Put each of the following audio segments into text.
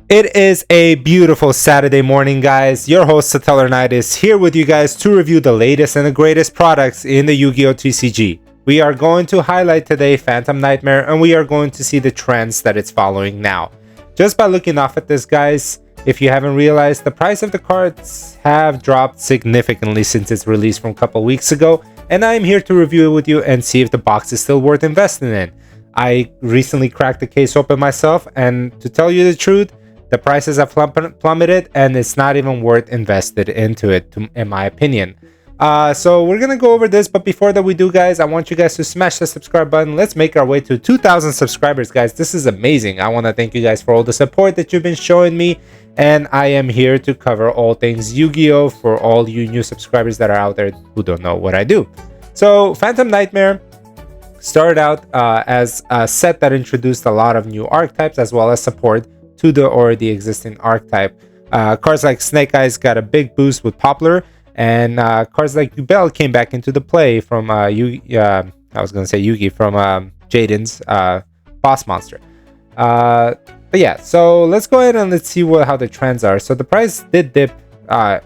It is a beautiful Saturday morning, guys. Your host, Satellar Knight, is here with you guys to review the latest and the greatest products in the Yu-Gi-Oh! TCG. We are going to highlight today Phantom Nightmare, and we are going to see the trends that it's following now. Just by looking off at this, guys, if you haven't realized, the price of the cards have dropped significantly since its release from a couple weeks ago, and I am here to review it with you and see if the box is still worth investing in. I recently cracked the case open myself, and to tell you the truth, the prices have plummeted, and it's not even worth invested into it, in my opinion. So we're gonna go over this, but before that we do, guys, I want you guys to smash the subscribe button. Let's make our way to 2,000 subscribers, guys. This is amazing. I want to thank you guys for all the support that you've been showing me, and I am here to cover all things Yu-Gi-Oh! For all you new subscribers that are out there who don't know what I do. So Phantom Nightmare started out as a set that introduced a lot of new archetypes as well as support to the already existing archetype. Cards like Snake Eyes got a big boost with Poplar, and cards like Yubel came back into the play from Yugi from Jaden's boss monster. But yeah, so let's go ahead and let's see how the trends are. So the price did dip by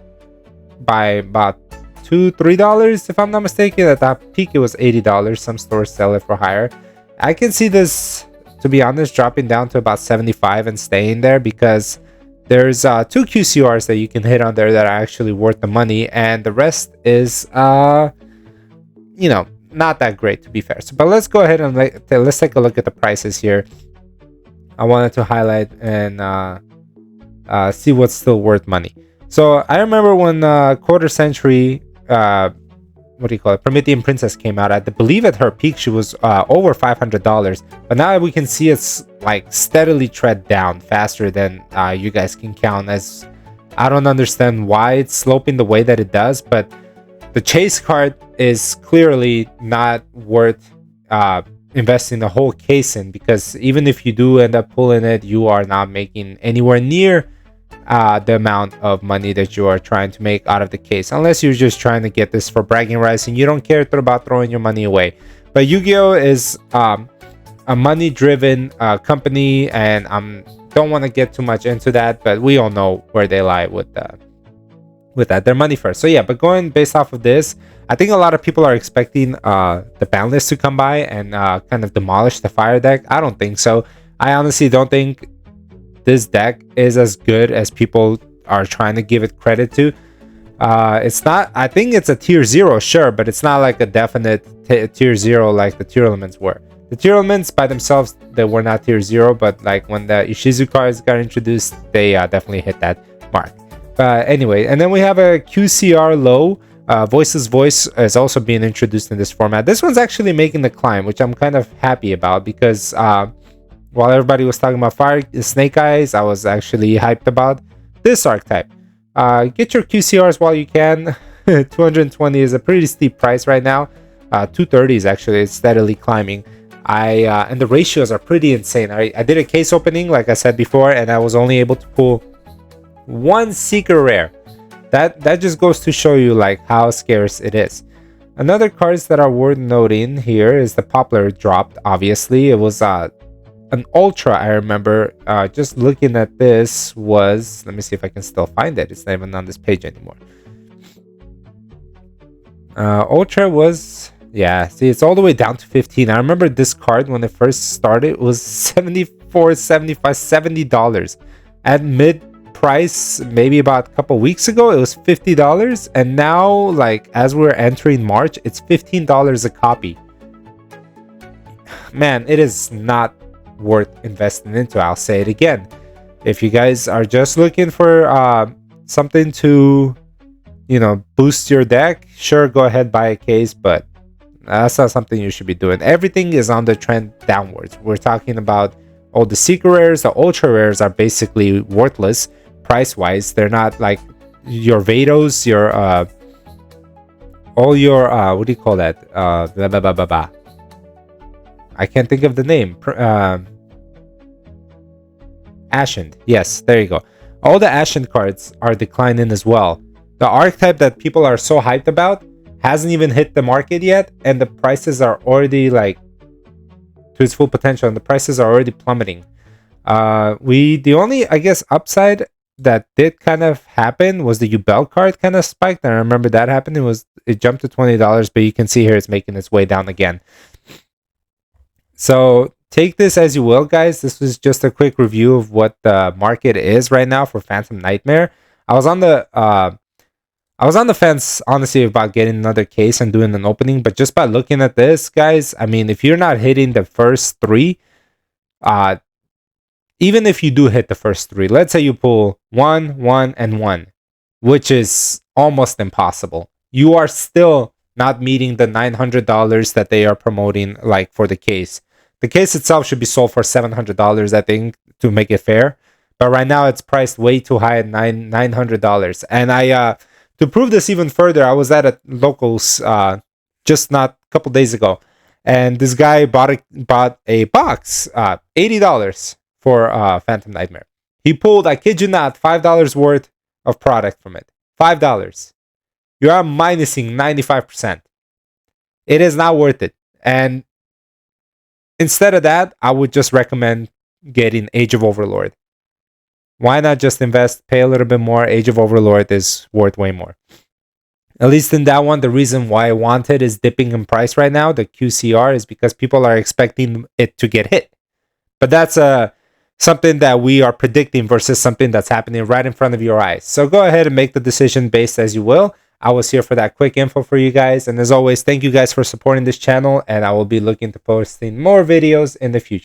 about $2-3 if I'm not mistaken. At that peak it was $80. Some stores sell it for higher. I can see this, to be honest, dropping down to about 75 and staying there, because there's 2 QCRs that you can hit on there that are actually worth the money, and the rest is not that great, to be fair. So, but let's go ahead and let's take a look at the prices here. I wanted to highlight and see what's still worth money. So I remember when Quarter Century Promethean Princess came out. I believe at her peak she was over $500, but now we can see it's like steadily tread down faster than you guys can count. As I don't understand why it's sloping the way that it does, but the chase card is clearly not worth investing the whole case in, because even if you do end up pulling it, you are not making anywhere near the amount of money that you are trying to make out of the case, unless you're just trying to get this for bragging rights and you don't care about throwing your money away. But Yu-Gi-Oh! Is a money-driven company, and I don't want to get too much into that, but we all know where they lie with that. They're money first. So yeah, but going based off of this, I think a lot of people are expecting the ban list to come by and kind of demolish the fire deck. I don't think so. I honestly don't think this deck is as good as people are trying to give it credit to. It's not. I think it's a tier 0, sure, but it's not like a definite tier 0 like the tier elements were. The tier elements by themselves, they were not tier 0, but like when the Ishizu cards got introduced, they definitely hit that mark. But anyway, and then we have a QCR low. Voice's Voice is also being introduced in this format. This one's actually making the climb, which I'm kind of happy about, because while everybody was talking about Snake Eyes, I was actually hyped about this archetype. Get your QCRs while you can. 220 is a pretty steep price right now. 230 is actually steadily climbing. And the ratios are pretty insane. I did a case opening, like I said before, and I was only able to pull 1 Seeker Rare. That just goes to show you like how scarce it is. Another cards that are worth noting here is the Poplar dropped. Obviously, it was an Ultra. I remember just looking at this was, let me see if I can still find it. It's not even on this page anymore. Ultra was, yeah, see, it's all the way down to 15. I remember this card when it first started was $74, $75, $70. At mid price, maybe about a couple weeks ago, it was $50, and now, like, as we're entering March, it's $15 a copy. Man, it is not worth investing into. I'll say it again. If you guys are just looking for something to boost your deck, sure, go ahead, buy a case, but that's not something you should be doing. Everything is on the trend downwards. We're talking about all the secret rares. The ultra rares are basically worthless price wise. They're not like your Vados, your all your what do you call that, blah, blah, blah, blah, blah. I can't think of the name. Ashen. Yes, there you go. All the Ashen cards are declining as well. The archetype that people are so hyped about hasn't even hit the market yet, and the prices are already like to its full potential, and the prices are already plummeting. The only, I guess, upside that did kind of happen was the Ubel card kind of spiked. And I remember that happened. It jumped to $20, but you can see here it's making its way down again. So take this as you will, guys. This was just a quick review of what the market is right now for Phantom Nightmare. I was on the fence, honestly, about getting another case and doing an opening, but just by looking at this, guys, I mean, if you're not hitting the first three, even if you do hit the first three, let's say you pull 1, 1, and 1, which is almost impossible, you are still not meeting the $900 that they are promoting, like, for the case. The case itself should be sold for $700, I think, to make it fair. But right now it's priced way too high at $900. And to prove this even further, I was at a locals just not a couple days ago, and this guy bought a box, $80 for Phantom Nightmare. He pulled, I kid you not, $5 worth of product from it. $5. You are minusing 95%. It is not worth it. And instead of that, I would just recommend getting Age of Overlord. Why not just invest, pay a little bit more? Age of Overlord is worth way more. At least in that one, the reason why I want it is dipping in price right now. The QCR is because people are expecting it to get hit. But that's something that we are predicting versus something that's happening right in front of your eyes. So go ahead and make the decision based as you will. I was here for that quick info for you guys. And as always, thank you guys for supporting this channel. And I will be looking to posting more videos in the future.